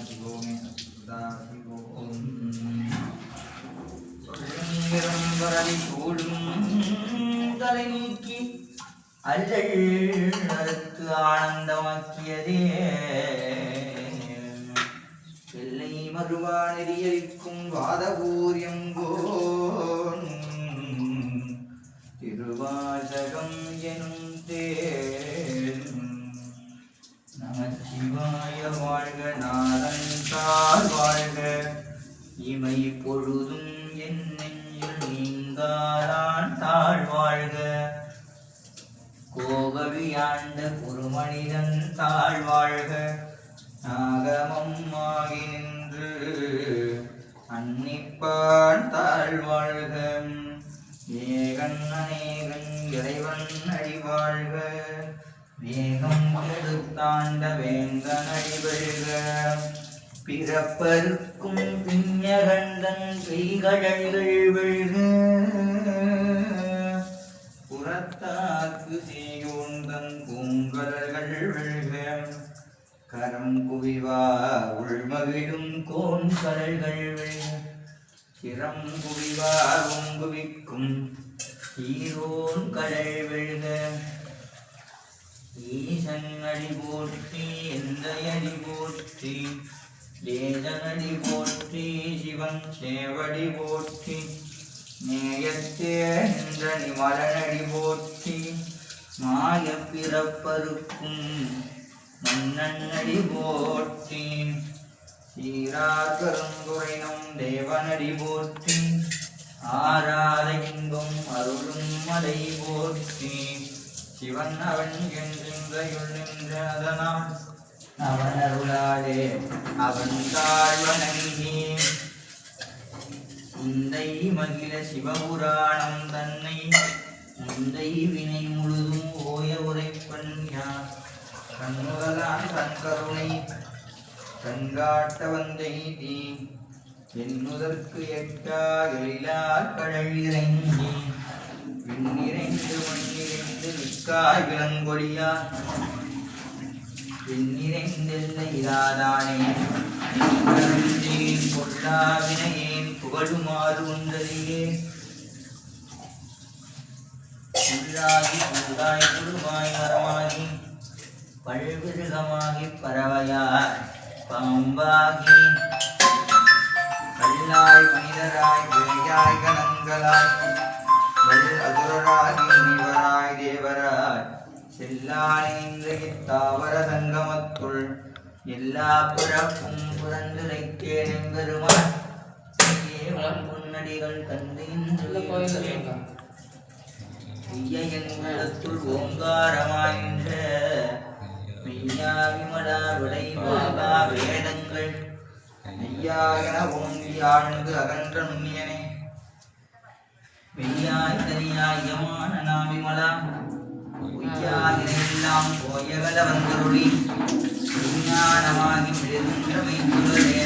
சிவோமே சதா சிவோம் சொல்லும் வரலி சூடும் தலை நீக்கி அல்லற்கு ஆனந்தமாக்கியதே எல்லை மறுவா நெறியளிக்கும் வாதபூரியங்கோ திருவாசகம் எனும் தேன் நமச்சிவாய வாழ்க நாதன் தாழ் வாழ்க இமை பொழுதும் என் நெஞ்சில் நீங்காதான் தாழ் வாழ்க கோகவியாண்ட குருமனிதன் தாழ் வாழ்க நாகமம் ஆகி நின்று அன்னிப்பான் தாழ் வாழ்க ஏகன் அநேகன் இறைவன் அடிவாழ்க வேகம் கெடுத்தாண்ட வேந்தன் அடிவழ்க பிறப்பருக்கும் பிஞகண்டன் பெய்கழல்கள் வெல்க புறத்தாக்கு செய்யோந்தன் பூங்கலர்கள் வெல்க கரம் குவிவா உள்மகிழும் கோன் கலல்கள் வெல்க சிரம் குவிவார் ஒங்குவிக்கும் ஈரோன் கடல் வெல்க ஈசன் அடி போற்றி எந்த அடி போற்றி தேசன் அடி போற்றி சிவன் சேவடி போற்றி நேயத்தே என்ற நிமலனடி போற்றி மாய பிறப்பருக்கும் மன்னன் அடி போற்றி சீரார் கருந்துரைனம் தேவனடி போற்றி ஆராத இன்பம் அருளும் மலை போற்றி சிவன் அவன் என்றுள் நின்ற அதனால் அவன் அருளாலே அவன் தாழ் வணங்கி உந்தை மகிழ சிவபுராணம் தன்னை உந்தை வினை முழுதும் ஓய உரைப்பன் யார் கண்ணுதலான் தன் கருணை கண்காட்ட வந்தை தீ என்னுதற்கு எட்டா எழிலார் கடல் இறங்கி விண்ணிறைந்து மண்ணிறைந்து நிற்காய் விலங்கொழியா விண்ணிறைந்தெல்ல இராதானே பொல்லாவினையேன் புகழுமாறு ஒன்றறியே உள்ளாகி புல்லாய் குருவாய் மரமாகி பல்விருகமாகி பறவையாய் பாம்பாகி கல்லாய் மனிதராய் விளையாய் கணங்களாய் வல் அசுரராகி முனிவராய் தேவராய் செல்லானேந்திர தாவர சங்கமத்துள் எல்லா பிறப்பும் புறந்துரைக்கேன் எம்பெருமான் புன்னடிகள் கண்டு எங்களுக்குள் ஓங்காரமாயின்ற மெய்யா விமலா விளைவாகா வேதங்கள் மெய்யாகன ஓங்கி ஆழ்ந்து அகன்ற நுண்ணியனே மெய்யாய் தனியாய் யமான நாவிமலா பொய்யாகினெல்லாம் போயகல வந்தருளி விஞ்ஞானமாகி விழுகின்ற மெய்ப்புகளே